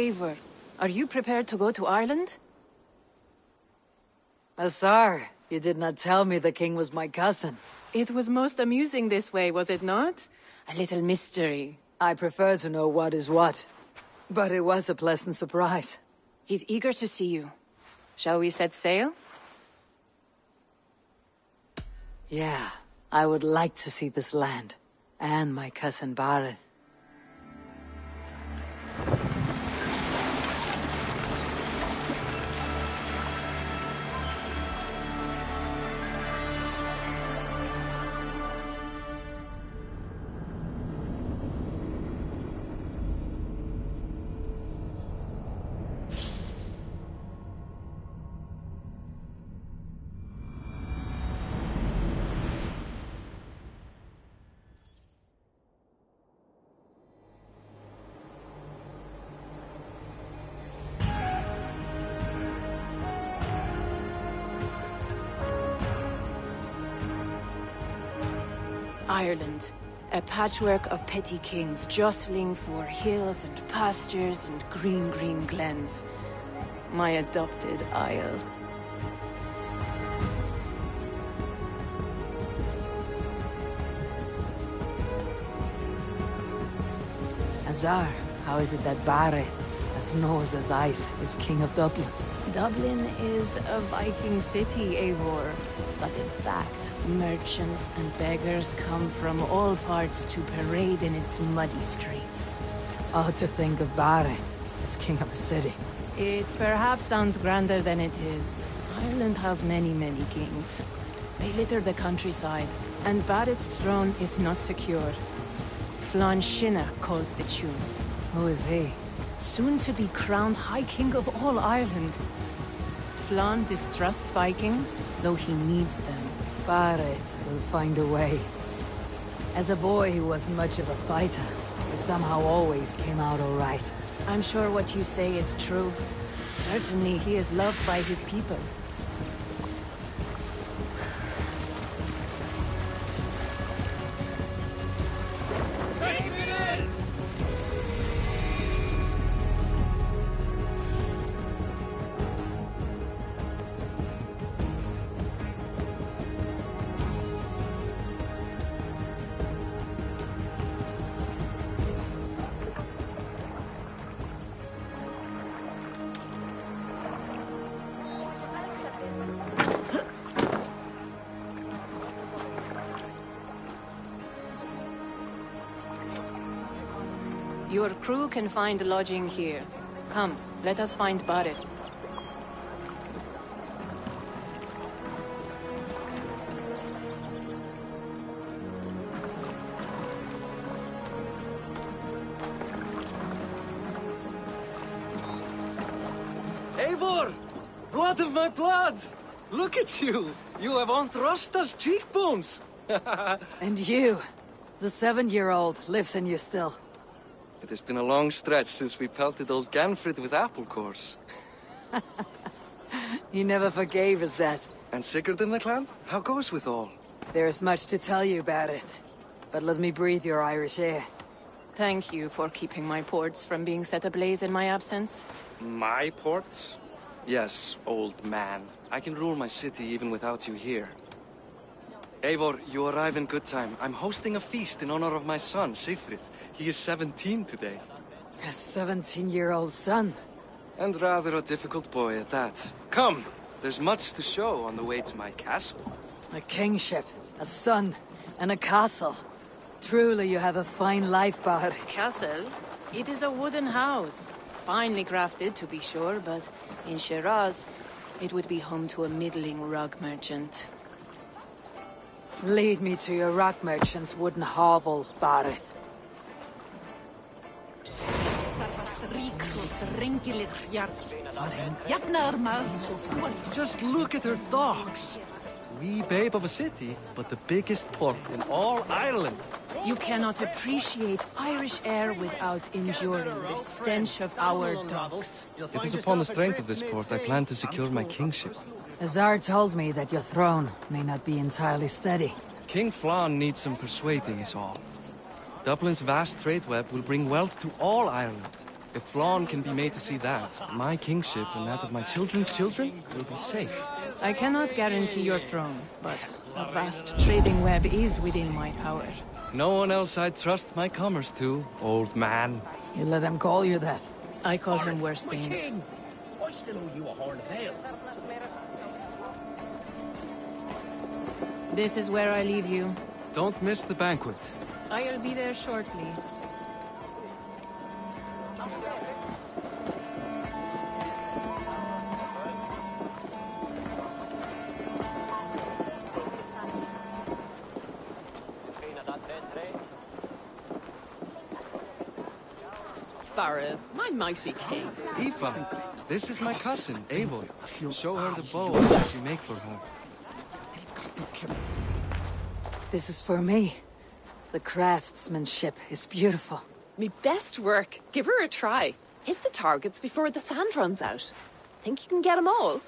Eivor, are you prepared to go to Ireland? Azar, you did not tell me the king was my cousin. It was most amusing this way, was it not? A little mystery. I prefer to know what is what. But it was a pleasant surprise. He's eager to see you. Shall we set sail? Yeah, I would like to see this land. And my cousin Bareth. Ireland. A patchwork of petty kings jostling for hills and pastures and green glens. My adopted isle. Azar, how is it that Bareth, as nose as ice, is king of Dublin? Dublin is a Viking city, Eivor. But in fact, merchants and beggars come from all parts to parade in its muddy streets. Oh, to think of Bareth as king of a city. It perhaps sounds grander than it is. Ireland has many kings. They litter the countryside, and Bareth's throne is not secure. Flann Sinna calls the tune. Who is he? Soon to be crowned High King of all Ireland. Flann distrusts Vikings, though he needs them. Bareth will find a way. As a boy, he wasn't much of a fighter, but somehow always came out all right. I'm sure what you say is true. Certainly he is loved by his people. Your crew can find lodging here. Come, let us find Bareth. Eivor! Blood of my blood! Look at you! You have Aunt Rosta's cheekbones! And you, the 7-year-old, lives in you still. It has been a long stretch since we pelted old Ganfrid with apple cores. He never forgave us that. And Sigurd in the clan? How goes with all? There is much to tell you, Bareth. But let me breathe your Irish air. Thank you for keeping my ports from being set ablaze in my absence. My ports? Yes, old man. I can rule my city even without you here. Eivor, you arrive in good time. I'm hosting a feast in honor of my son, Sigfrid. He is 17 today. A 17-year-old son? And rather a difficult boy at that. Come! There's much to show on the way to my castle. A kingship, a son, and a castle. Truly you have a fine life, Bareth. Castle? It is a wooden house. Finely crafted, to be sure, but in Shiraz, it would be home to a middling rug merchant. Lead me to your rock merchant's wooden hovel, Bareth. Just look at her docks! Wee babe of a city, but the biggest port in all Ireland. You cannot appreciate Irish air without enduring the stench of our docks. It is upon the strength of this port I plan to secure my kingship. Azar told me that your throne may not be entirely steady. King Flann needs some persuading is all. Dublin's vast trade web will bring wealth to all Ireland. If Flann can be made to see that, my kingship and that of my children's children will be safe. I cannot guarantee your throne, but a vast trading web is within my power. No one else I'd trust my commerce to, old man. You let them call you that. I call him worse My things. king! I still owe you a horn of ale. This is where I leave you. Don't miss the banquet. I'll be there shortly. Barrett, my mighty king. Aoife, this is my cousin, Eivor. Show her the bow that you make for her. This is for me. The craftsmanship is beautiful. Me best work. Give her a try. Hit the targets before the sand runs out. Think you can get them all?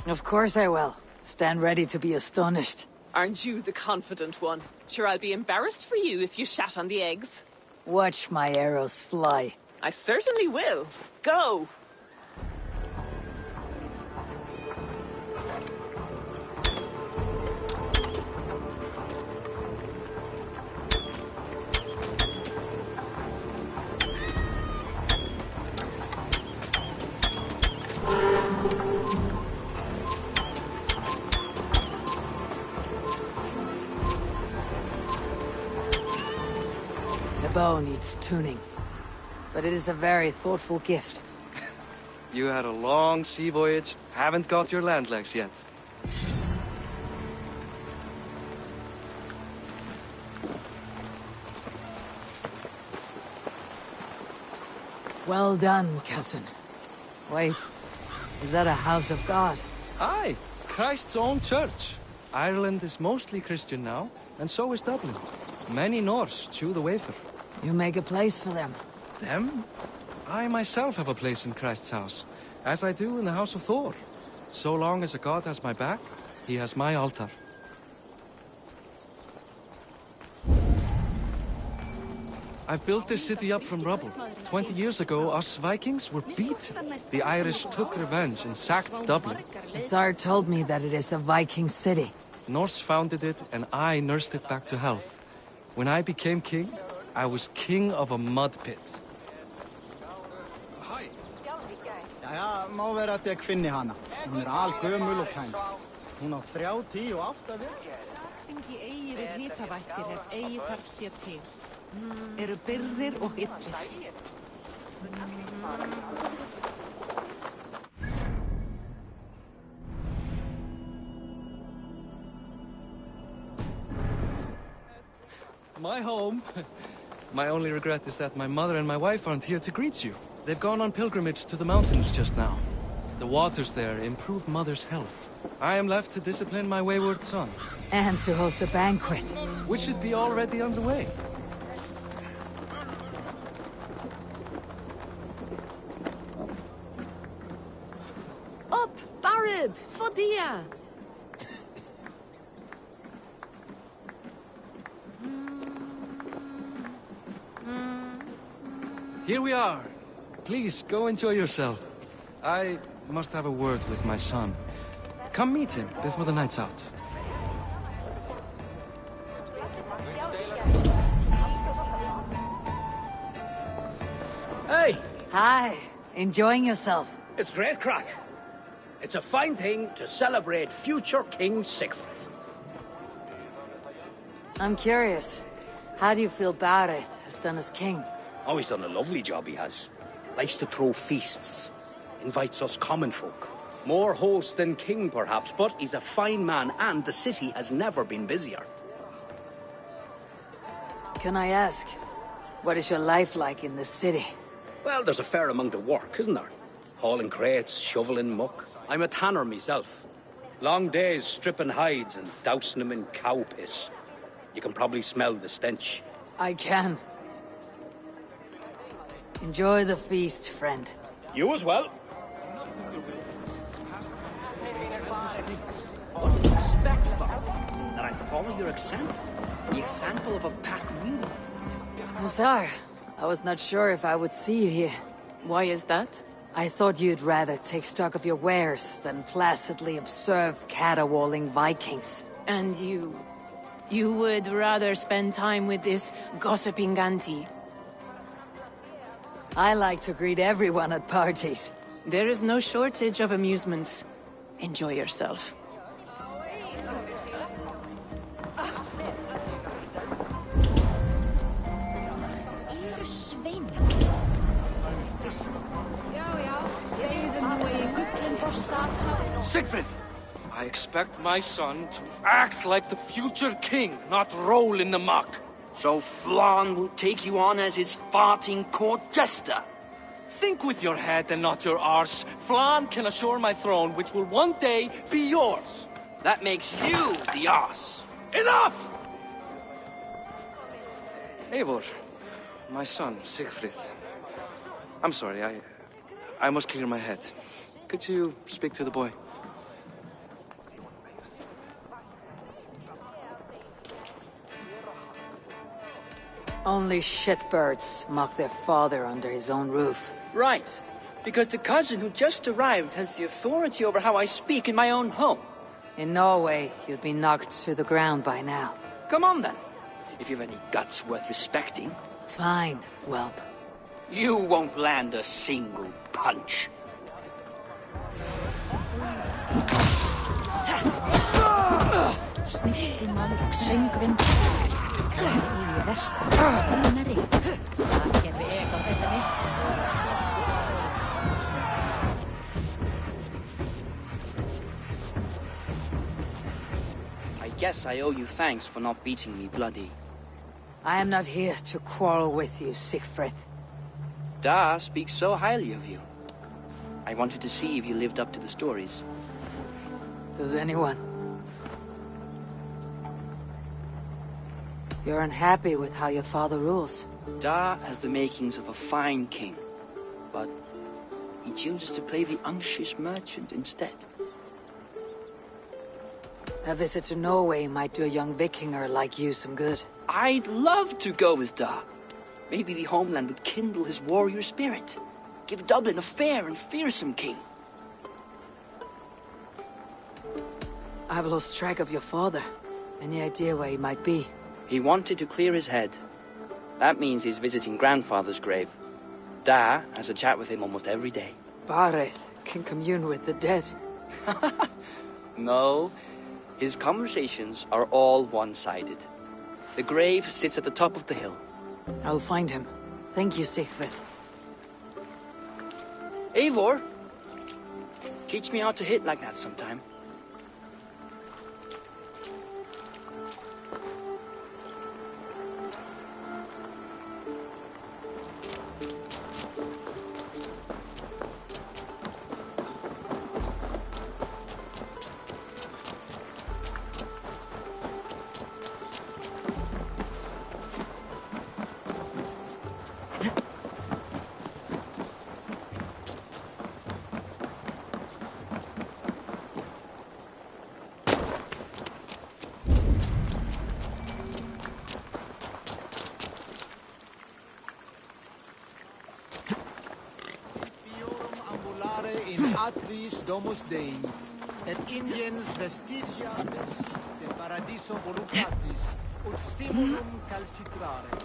Of course I will. Stand ready to be astonished. Aren't you the confident one? Sure, I'll be embarrassed for you if you shat on the eggs. Watch my arrows fly. I certainly will. Go! The bow needs tuning, but it is a very thoughtful gift. You had a long sea voyage, haven't got your land legs yet. Well done, cousin. Wait, is that a house of God? Aye, Christ's own church. Ireland is mostly Christian now, and so is Dublin. Many Norse chew the wafer. You make a place for them. Them? I myself have a place in Christ's house, as I do in the House of Thor. So long as a god has my back, he has my altar. I've built this city up from rubble. 20 years ago, us Vikings were beaten. The Irish took revenge and sacked Dublin. Azar told me that it is a Viking city. Norse founded it, and I nursed it back to health. When I became king, I was king of a mud pit. Jæja, má vera að ég finni hana. Hún algömul og kænd. Hún á 3, 10 og 8 vetur. Engi eigið hitavættir ef eigið þarf sér til. Eru byrðir og illir. My home. My only regret is that my mother and my wife aren't here to greet you. They've gone on pilgrimage to the mountains just now. The waters there improve Mother's health. I am left to discipline my wayward son. And to host a banquet. Which should be already underway. Up, Barrett! Fodia! Here we are. Please, go enjoy yourself. I must have a word with my son. Come meet him before the night's out. Hey, Hi, enjoying yourself? it's great crack. It's a fine thing to celebrate future King Sigfrid. I'm curious. How do you feel Bareth has done as king? Oh, he's done a lovely job, he has. Likes to throw feasts. Invites us common folk. More host than king, perhaps, but he's a fine man, and the city has never been busier. Can I ask, what is your life like in the city? Well, there's a fair amount of work, isn't there? Hauling crates, shoveling muck. I'm a tanner myself. Long days stripping hides and dousing them in cow piss. You can probably smell the stench. I can. Enjoy the feast, friend. You as well. What do you expect, Bob? That I follow your example? The example of a pack mule? Sorry, I was not sure if I would see you here. Why is that? I thought you'd rather take stock of your wares than placidly observe caterwauling Vikings. And you... you would rather spend time with this gossiping auntie? I like to greet everyone at parties. There is no shortage of amusements. Enjoy yourself. Siegfried! I expect my son to act like the future king, not roll in the muck. So Flann will take you on as his farting court jester? Think with your head and not your arse. Flann can assure my throne, which will one day be yours. That makes you the arse. Enough! Eivor, my son, Siegfried. I'm sorry, I must clear my head. Could you speak to the boy? Only shitbirds mock their father under his own roof. Right. Because the cousin who just arrived has the authority over how I speak in my own home. In Norway, you'd be knocked to the ground by now. Come on then. If you've any guts worth respecting. Fine, whelp. You won't land a single punch. I guess I owe you thanks for not beating me bloody. I am not here to quarrel with you, Siegfried. Da speaks so highly of you. I wanted to see if you lived up to the stories. Does anyone? You're unhappy with how your father rules. Da has the makings of a fine king, but he chooses to play the unctuous merchant instead. A visit to Norway might do a young Vikinger like you some good. I'd love to go with Da. Maybe the homeland would kindle his warrior spirit. Give Dublin a fair and fearsome king. I've lost track of your father. Any idea where he might be? He wanted to clear his head. That means he's visiting grandfather's grave. Da has a chat with him almost every day. Bareth can commune with the dead. No, his conversations are all one-sided. The grave sits at the top of the hill. I'll find him. Thank you, Siegfried. Eivor, teach me how to hit like that sometime. Atris domus Dei, et ingens vestigia vesit de paradiso voluptatis, ut stimulum calcitrare.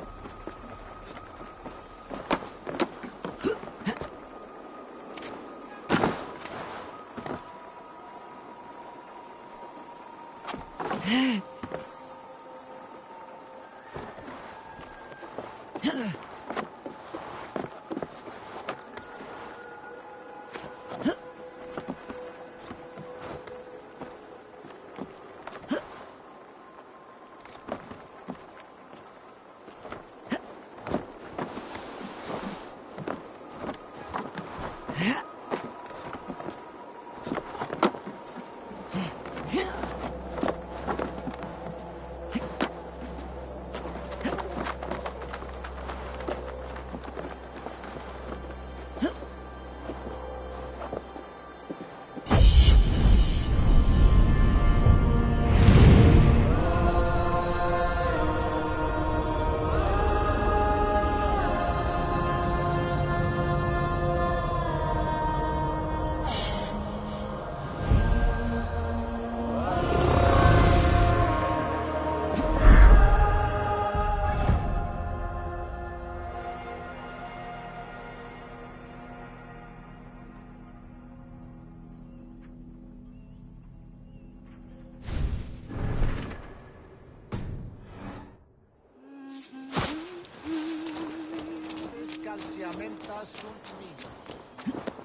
Ferramenta sunt mine.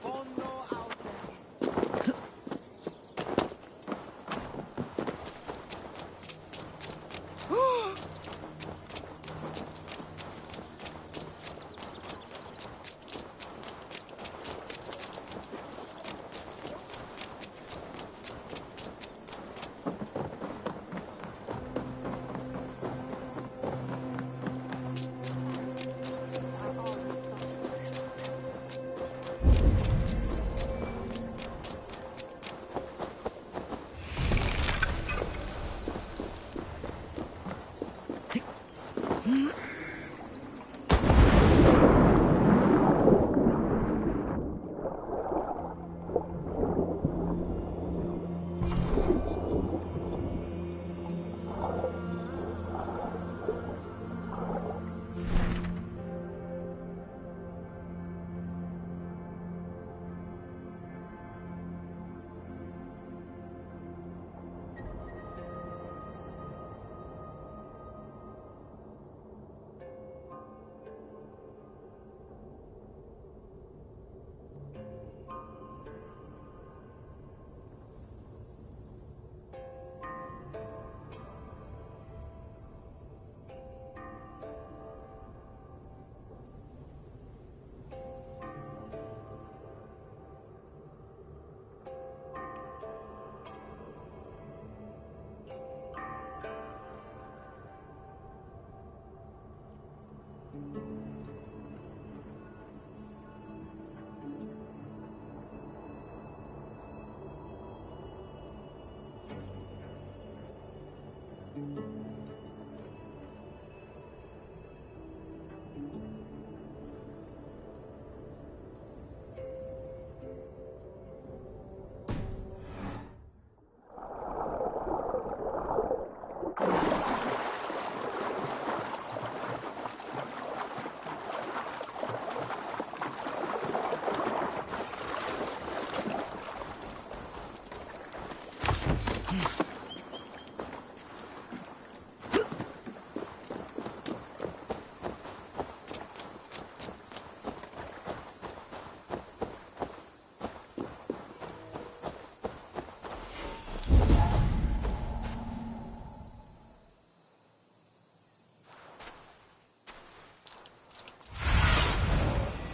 Fondo autem.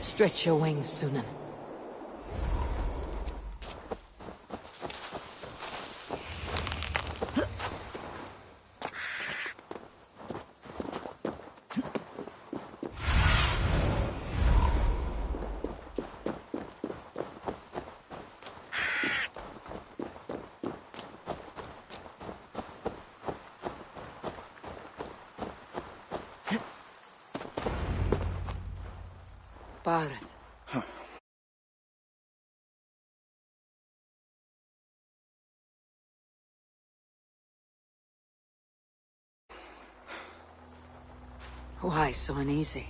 Stretch your wings, Sunan. Barth. Why so uneasy?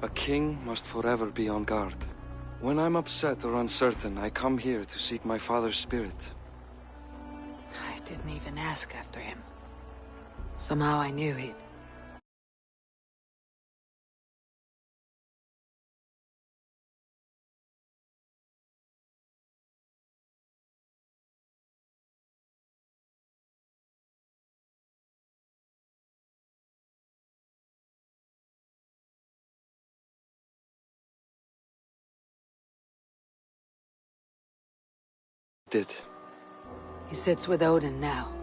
A king must forever be on guard. When I'm upset or uncertain, I come here to seek my father's spirit. I didn't even ask after him. Somehow I knew he'd... Did. He sits with Odin now.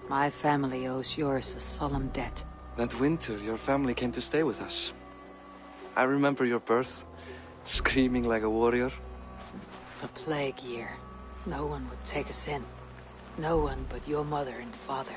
My family owes yours a solemn debt. That winter, your family came to stay with us. I remember your birth, screaming like a warrior. The plague year. No one would take us in. No one but your mother and father.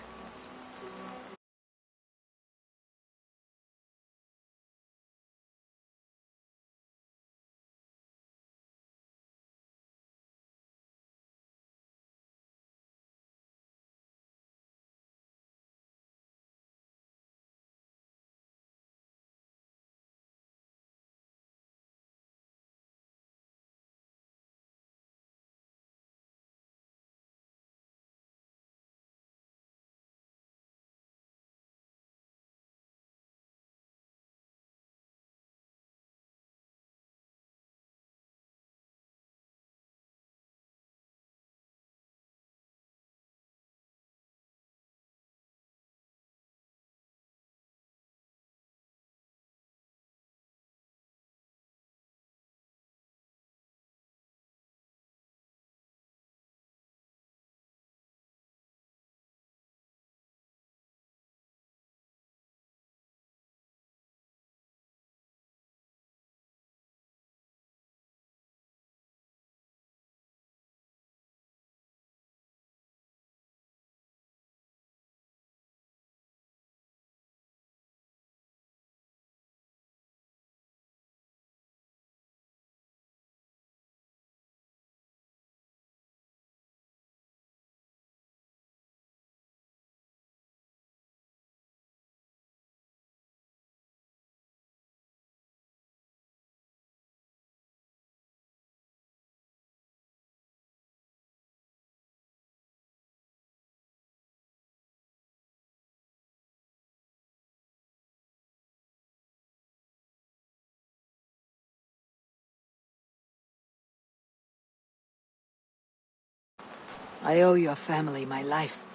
I owe your family my life.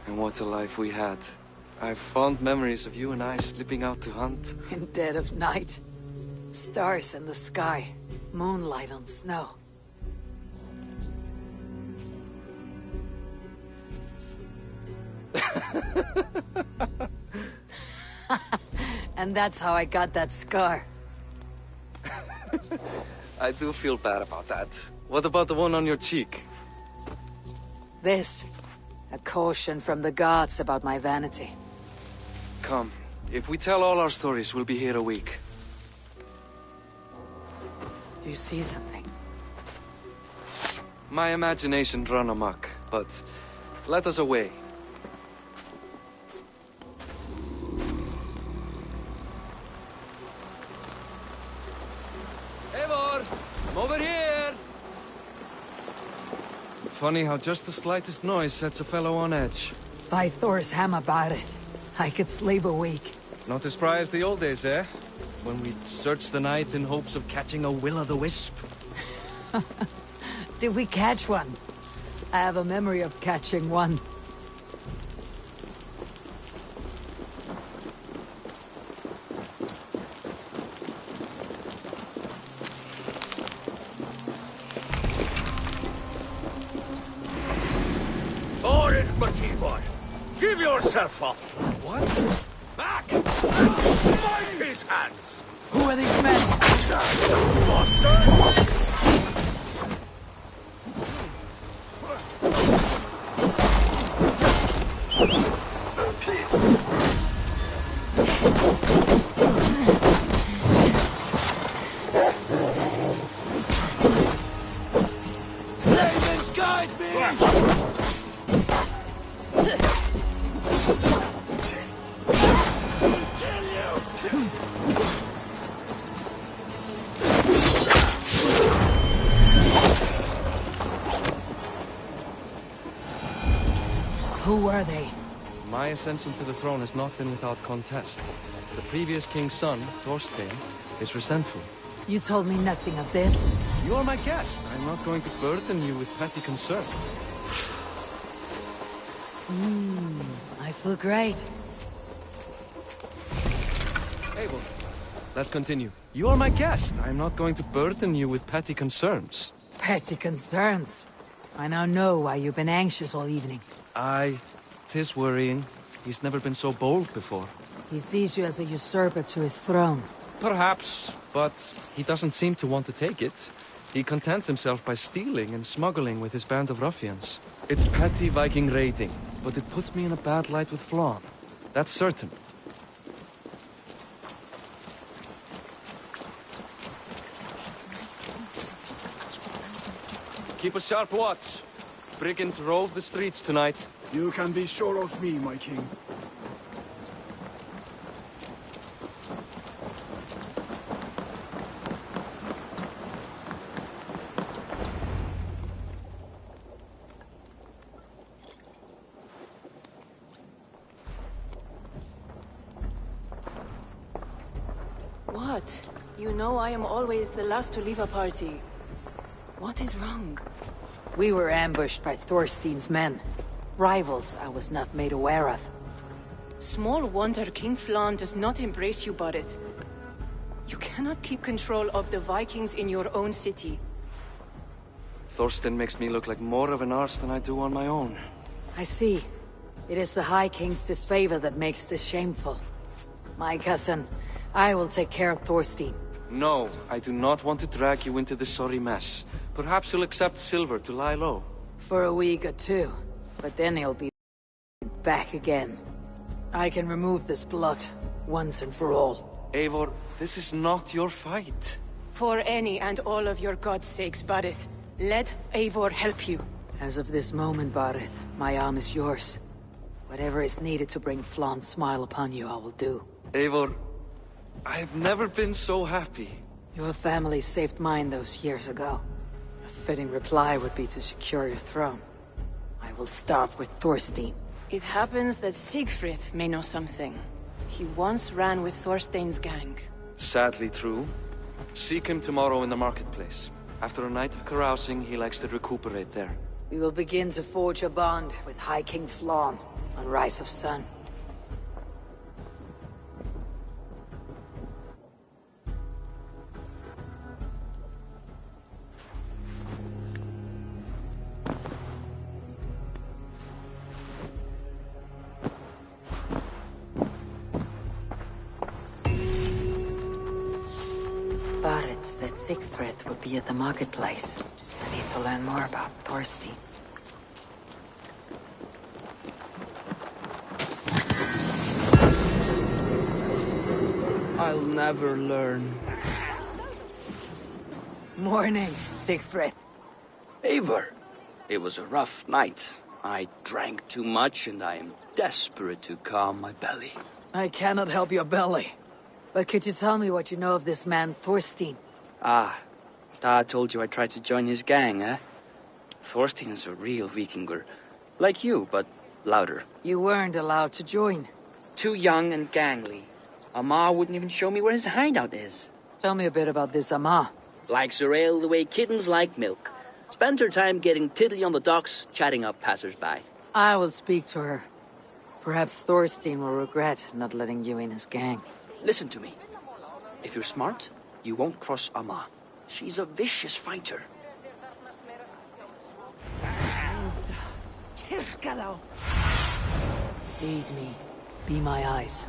And what a life we had. I have fond memories of you and I slipping out to hunt. In dead of night. Stars in the sky. Moonlight on snow. And that's how I got that scar. I do feel bad about that. What about the one on your cheek? This. A caution from the gods about my vanity. Come. If we tell all our stories, we'll be here a week. Do you see something? My imagination run amok, but let us away. Eivor! I'm over here! Funny how just the slightest noise sets a fellow on edge. By Thor's hammer, Barith. I could sleep a week. Not as spry as the old days, eh? When we'd search the night in hopes of catching a will-o'-the-wisp. Did we catch one? I have a memory of catching one. Give yourself up! What? Back! Fight his hands! Who are these men? Bastards! Ravens, guide me! Who were they? My ascension to the throne has not been without contest. The previous king's son, Thorstein, is resentful. You told me nothing of this. You are my guest. I'm not going to burden you with petty concern. I feel great. Abel, let's continue. You are my guest. I'm not going to burden you with petty concerns. Petty concerns. I now know why you've been anxious all evening. Aye, 'tis worrying. He's never been so bold before. He sees you as a usurper to his throne. Perhaps, but he doesn't seem to want to take it. He contents himself by stealing and smuggling with his band of ruffians. It's petty Viking raiding, but it puts me in a bad light with Flann. That's certain. Keep a sharp watch. Brigands rove the streets tonight. You can be sure of me, my king. What? You know I am always the last to leave a party. What is wrong? We were ambushed by Thorstein's men. Rivals I was not made aware of. Small wonder King Flann does not embrace you, Barith. You cannot keep control of the Vikings in your own city. Thorstein makes me look like more of an arse than I do on my own. I see. It is the High King's disfavor that makes this shameful. My cousin, I will take care of Thorstein. No, I do not want to drag you into this sorry mess. Perhaps you'll accept silver to lie low. For a week or two. But then he'll be back again. I can remove this blot, once and for all. Eivor, this is not your fight. For any and all of your gods' sakes, Barith, let Eivor help you. As of this moment, Barith, my arm is yours. Whatever is needed to bring Flann's smile upon you, I will do. Eivor, I have never been so happy. Your family saved mine those years ago. A fitting reply would be to secure your throne. I will start with Thorstein. It happens that Siegfried may know something. He once ran with Thorstein's gang. Sadly true. Seek him tomorrow in the marketplace. After a night of carousing, he likes to recuperate there. We will begin to forge a bond with High King Flann on Rise of Sun. Barret said Sigfrid would be at the marketplace. I need to learn more about Thorstein. I'll never learn. Morning, Sigfrid. Eivor, it was a rough night. I drank too much and I am desperate to calm my belly. I cannot help your belly. But could you tell me what you know of this man, Thorstein? Ah, Dad told you I tried to join his gang, eh? Thorstein is a real Vikinger. Like you, but louder. You weren't allowed to join. Too young and gangly. Amma wouldn't even show me where his hideout is. Tell me a bit about this Amma. Likes her ale the way kittens like milk. Spends her time getting tiddly on the docks, chatting up passers-by. I will speak to her. Perhaps Thorstein will regret not letting you in his gang. Listen to me. If you're smart, you won't cross Amma. She's a vicious fighter. Lead me. Be my eyes.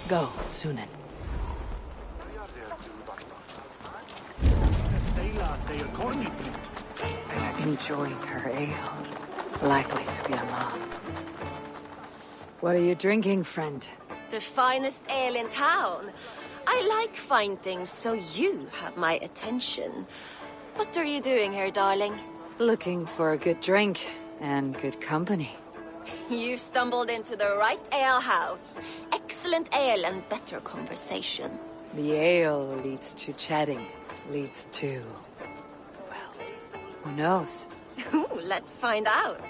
Go, Sunan. Enjoying her ale. Likely to be a mom. What are you drinking, friend? The finest ale in town. I like fine things, so you have my attention. What are you doing here, darling? Looking for a good drink and good company. You've stumbled into the right alehouse. Excellent ale and better conversation. The ale leads to chatting, leads to... well, who knows? Ooh, let's find out.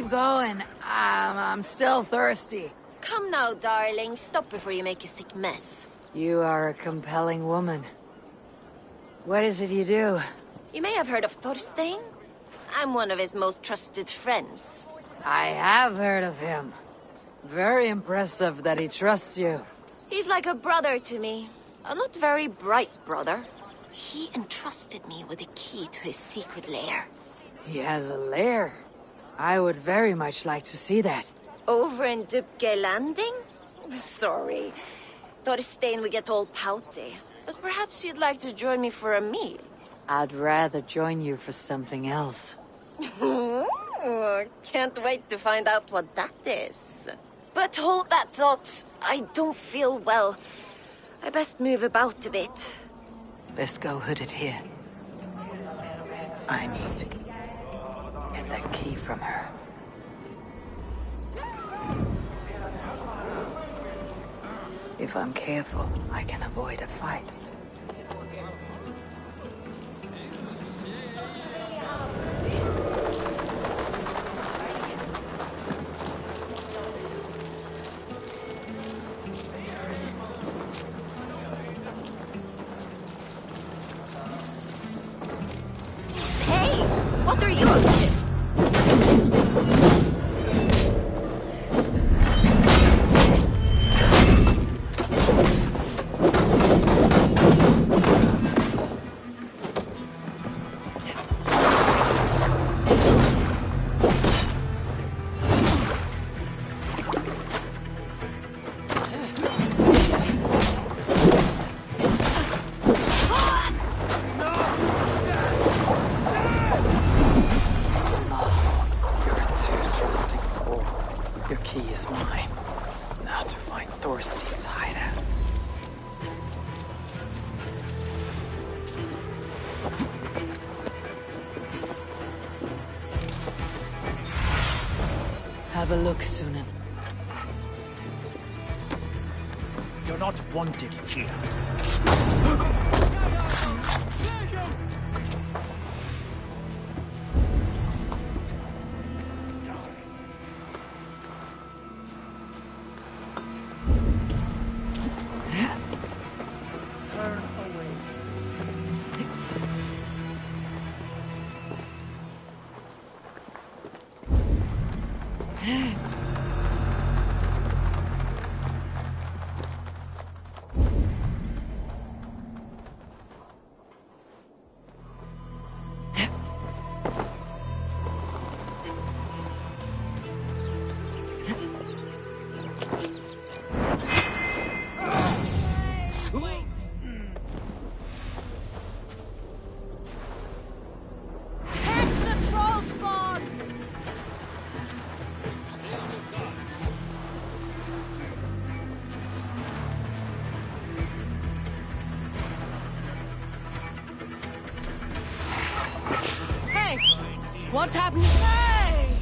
going. I'm still thirsty. Come now, darling. Stop before you make a sick mess. You are a compelling woman. What is it you do? You may have heard of Thorstein. I'm one of his most trusted friends. I have heard of him. Very impressive that he trusts you. He's like a brother to me. A not very bright brother. He entrusted me with the key to his secret lair. He has a lair. I would very much like to see that. Over in Dubke Landing? Sorry. Thorstein would get all pouty. But perhaps you'd like to join me for a meal. I'd rather join you for something else. Can't wait to find out what that is. But hold that thought. I don't feel well. I best move about a bit. Best go hooded here. I need to get that key from her. If I'm careful, I can avoid a fight. Hey! What are you up to? Have a look, Sunan. You're not wanted here. What's happening? Hey!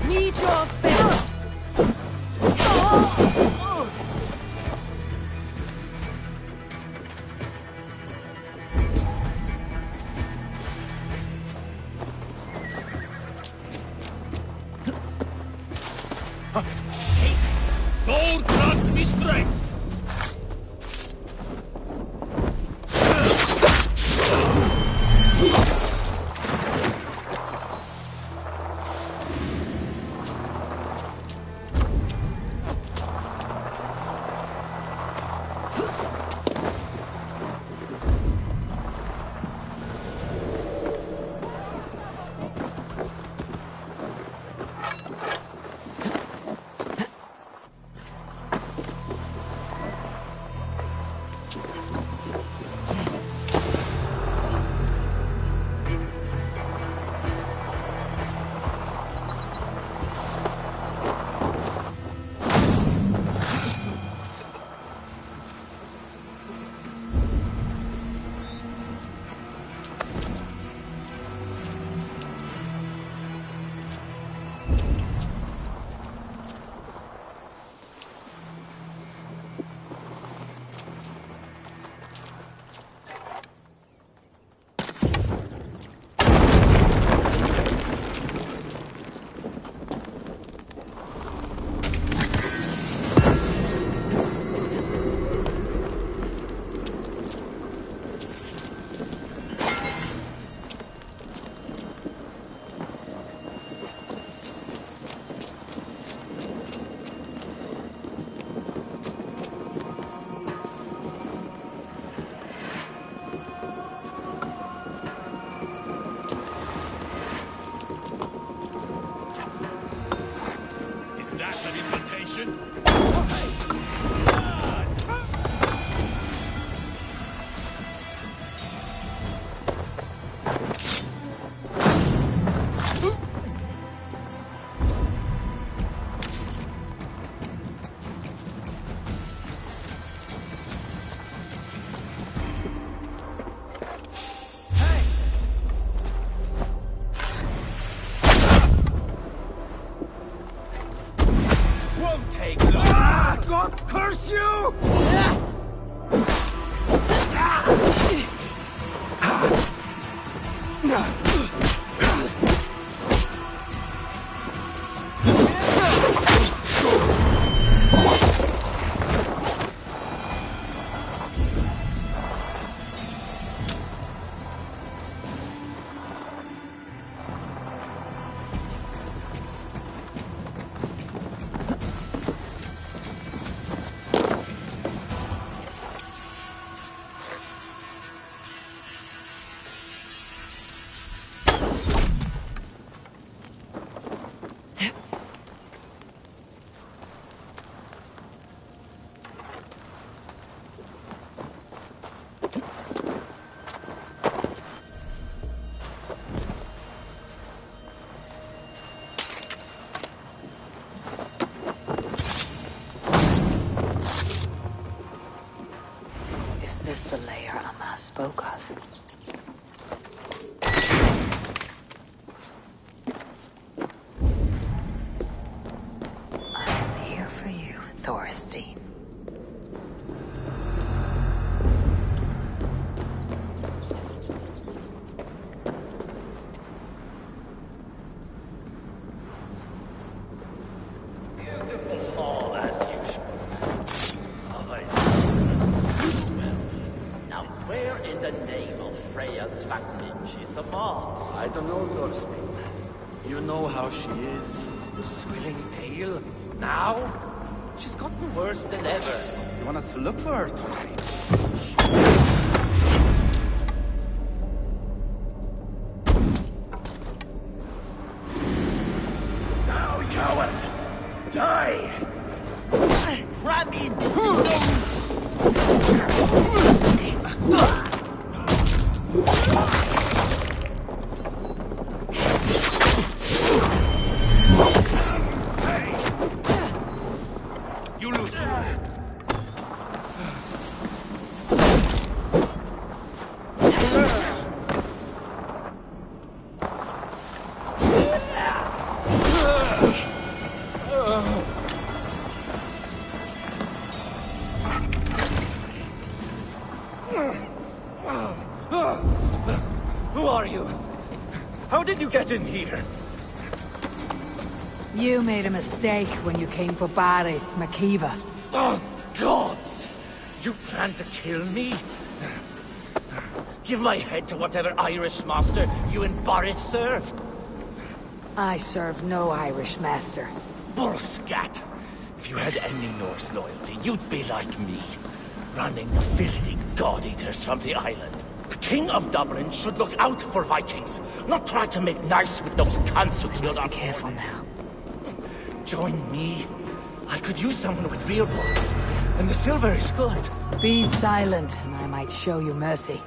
Meet your fate! Gold grant me strength! you! Is this the lair Amma spoke of? I am here for you, Thorstein. I don't know, Thorstein. You know how she is. Swilling pale. Now? She's gotten worse than ever. You want us to look for her, Thorstein? Now, coward! Die! Ram in! Who are you? How did you get in here? You made a mistake when you came for Barith, Makiva. Oh, gods! You plan to kill me? Give my head to whatever Irish master you and Barith serve. I serve no Irish master. Bullscat! If you had any Norse loyalty, you'd be like me, running the filthy god-eaters from the island. The King of Dublin should look out for Vikings, not try to make nice with those cunts who killed our... Be careful now. Join me. I could use someone with real balls, and the silver is good. Be silent, and I might show you mercy.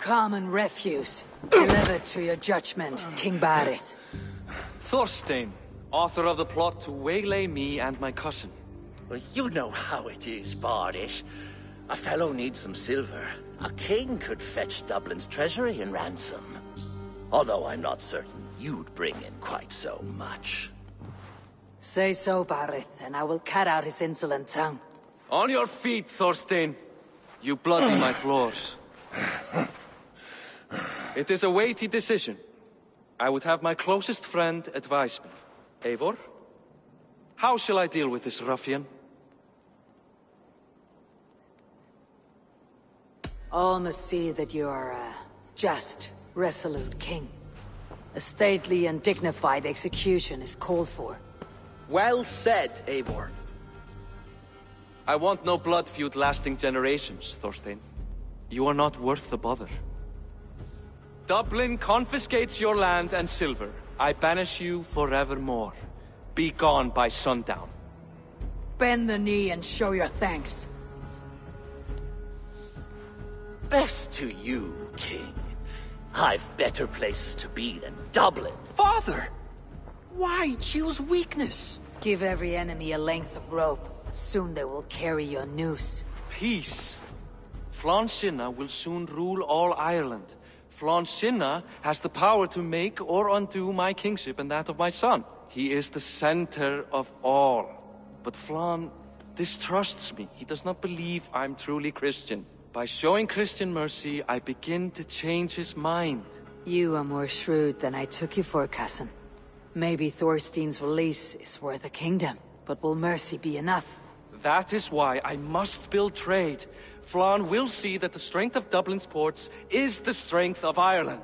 Common refuse. Delivered to your judgment, King Barith. Thorstein, author of the plot to waylay me and my cousin. Well, you know how it is, Bardish. A fellow needs some silver. A king could fetch Dublin's treasury in ransom. Although I'm not certain you'd bring in quite so much. Say so, Barith, and I will cut out his insolent tongue. On your feet, Thorstein. You bloody my floors. It is a weighty decision. I would have my closest friend advise me. Eivor? How shall I deal with this ruffian? All must see that you are a just, resolute king. A stately and dignified execution is called for. Well said, Eivor. I want no blood feud lasting generations, Thorstein. You are not worth the bother. Dublin confiscates your land and silver. I banish you forevermore. Be gone by sundown. Bend the knee and show your thanks. Best to you, King. I've better places to be than Dublin. Father! Why choose weakness? Give every enemy a length of rope. Soon they will carry your noose. Peace. Flann Sinna will soon rule all Ireland. Flann Sinna has the power to make or undo my kingship and that of my son. He is the center of all. But Flann distrusts me. He does not believe I'm truly Christian. By showing Christian mercy, I begin to change his mind. You are more shrewd than I took you for, cousin. Maybe Thorstein's release is worth a kingdom, but will mercy be enough? That is why I must build trade. Flann will see that the strength of Dublin's ports is the strength of Ireland.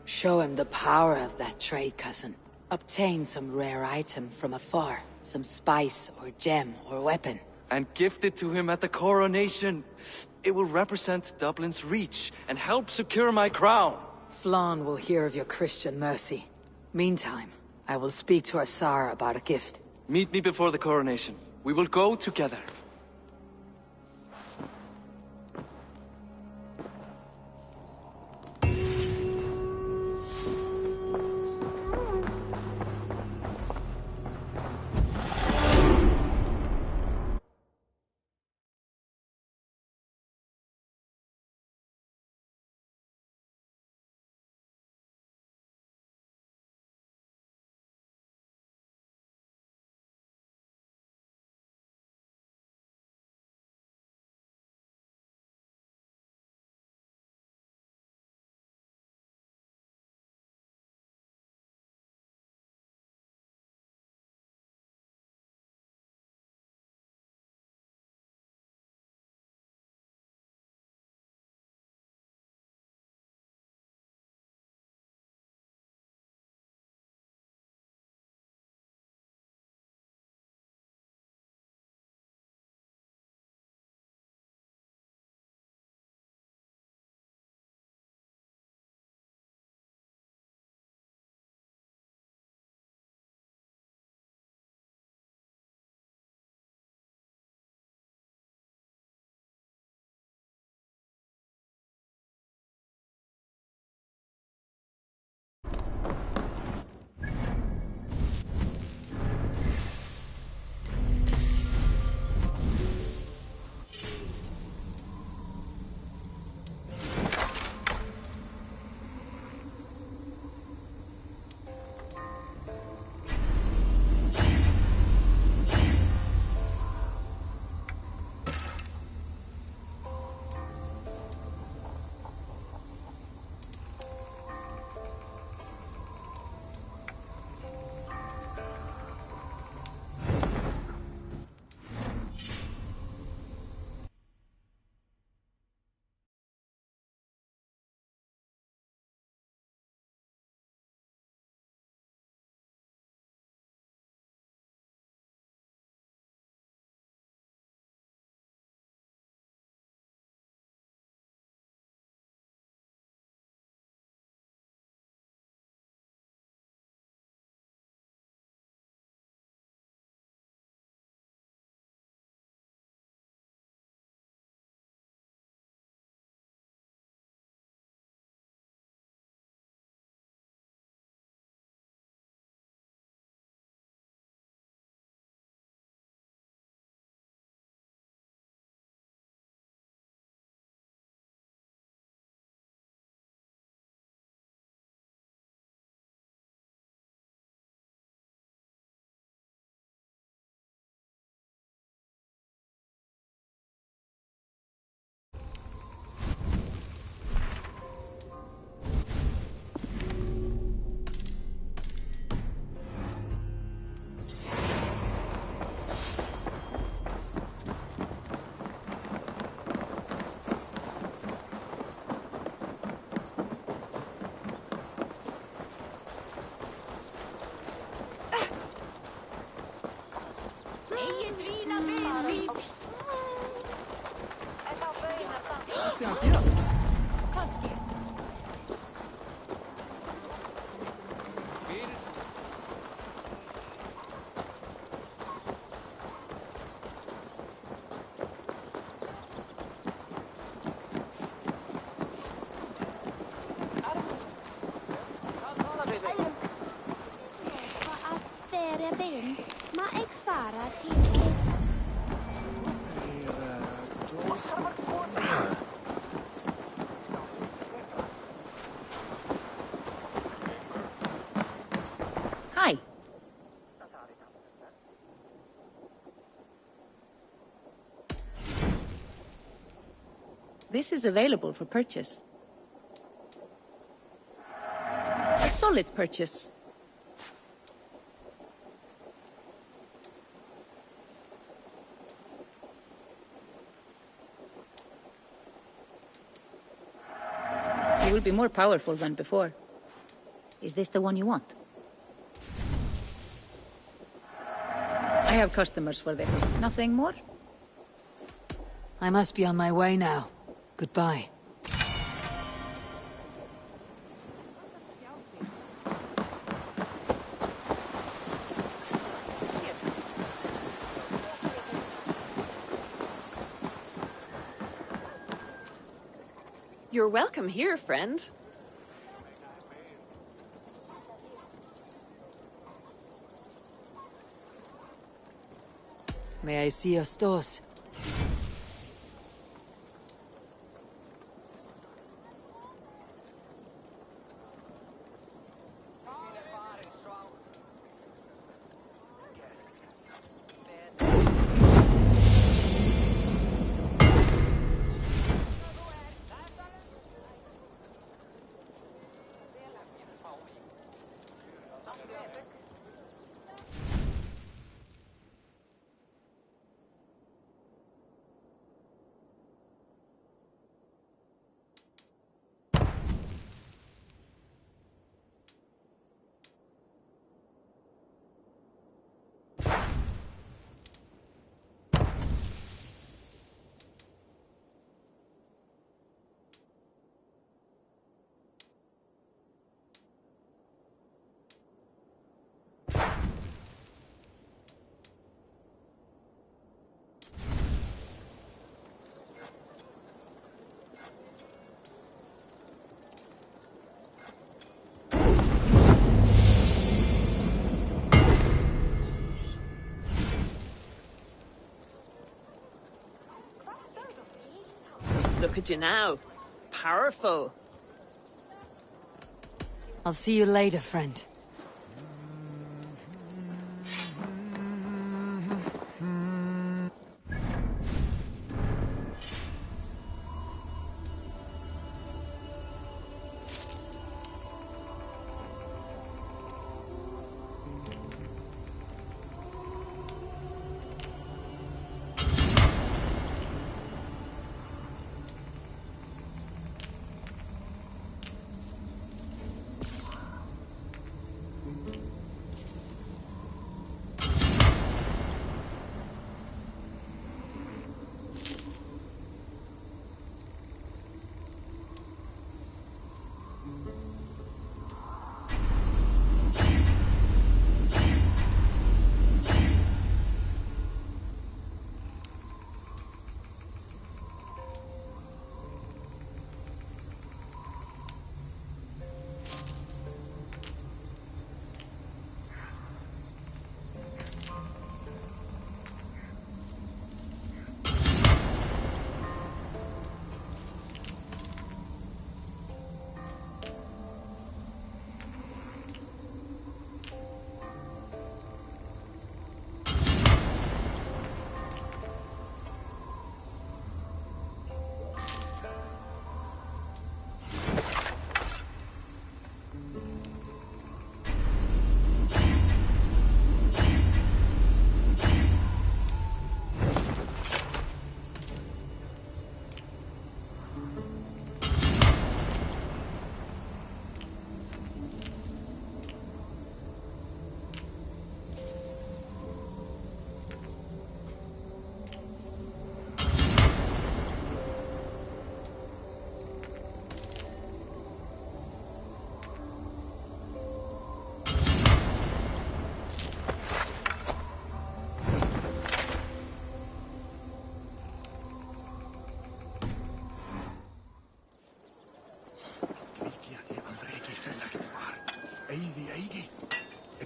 Show him the power of that trade, cousin. Obtain some rare item from afar. Some spice or gem or weapon. And gift it to him at the coronation. It will represent Dublin's reach and help secure my crown. Flann will hear of your Christian mercy. Meantime, I will speak to Asar about a gift. Meet me before the coronation. We will go together. Hi. This is available for purchase. A solid purchase. You will be more powerful than before. Is this the one you want? I have customers for this. Nothing more? I must be on my way now. Goodbye. You're welcome here, friend. May I see your stores? Look at you now. Powerful. I'll see you later, friend.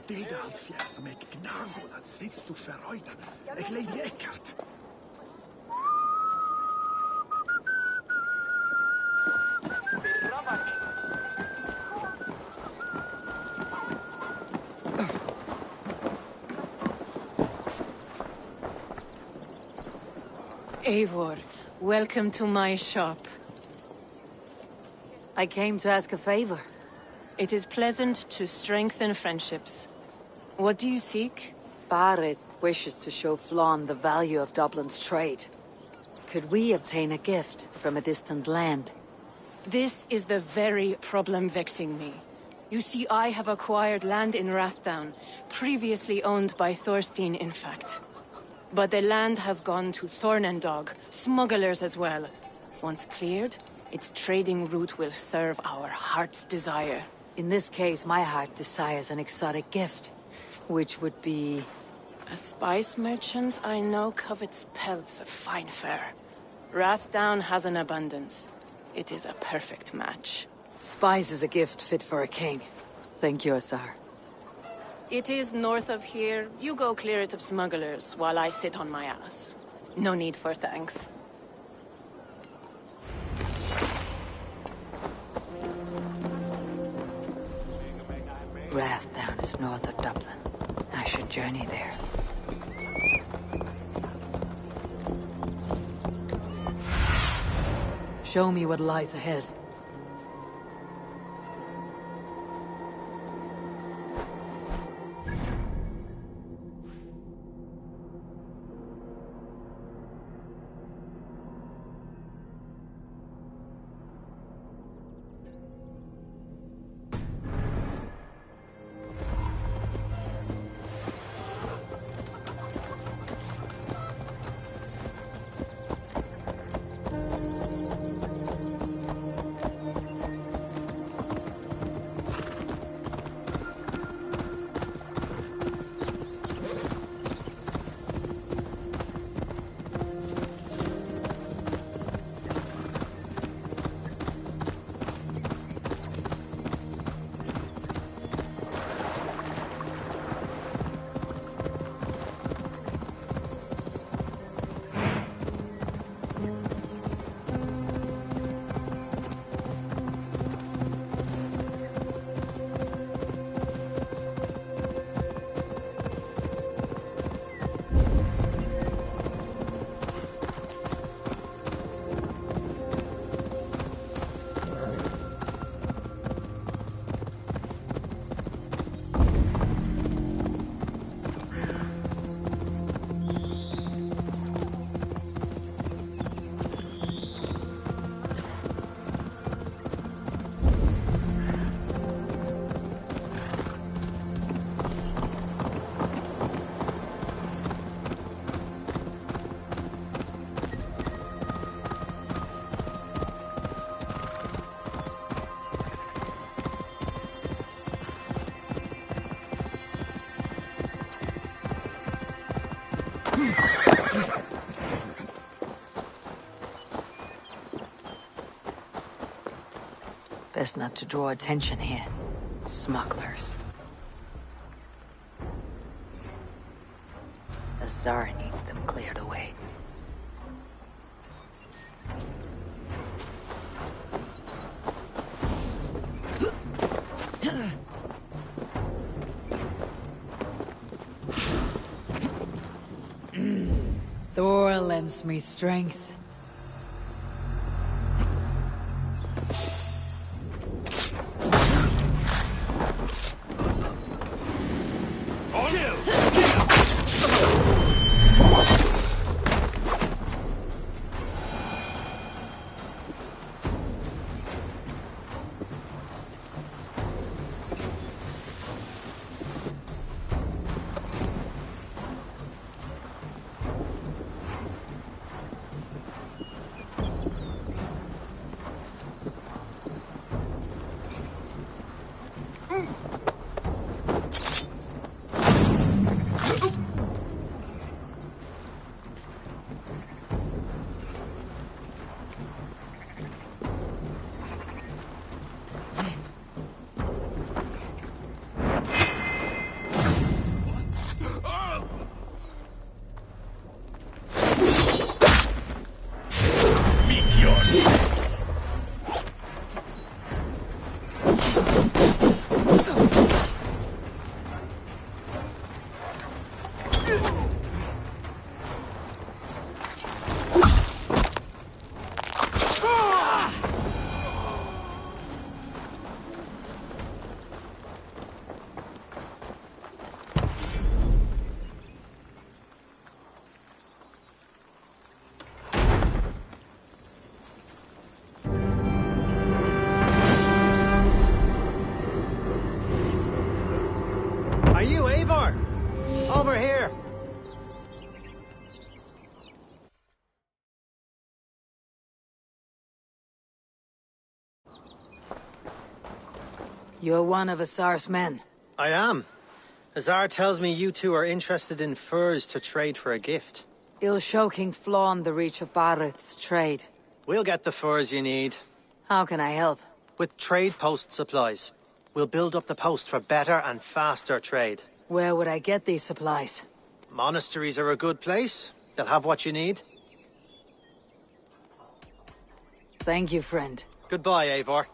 Dilda alt fjær som jeg gnager at sist du forrøyde. Jeg leier ekkert. Eivor, welcome to my shop. I came to ask a favor. It is pleasant to strengthen friendships. What do you seek? Barith wishes to show Flann the value of Dublin's trade. Could we obtain a gift from a distant land? This is the very problem vexing me. You see, I have acquired land in Rathdown, previously owned by Thorstein, in fact. But the land has gone to Thornendog, smugglers as well. Once cleared, its trading route will serve our heart's desire. In this case, my heart desires an exotic gift, which would be... A spice merchant I know covets pelts of fine fur. Rathdown has an abundance. It is a perfect match. Spice is a gift fit for a king. Thank you, Asar. It is north of here. You go clear it of smugglers, while I sit on my ass. No need for thanks. Rathdown is north of Dublin. I should journey there. Show me what lies ahead. Best not to draw attention here. Smugglers. The Tsar needs them cleared away. Thor lends me strength. Eivor! Over here! You're one of Asar's men. I am. Azar tells me you two are interested in furs to trade for a gift. Il-Shoking flaunt the reach of Barith's trade. We'll get the furs you need. How can I help? With trade post supplies. We'll build up the post for better and faster trade. Where would I get these supplies? Monasteries are a good place. They'll have what you need. Thank you, friend. Goodbye, Eivor.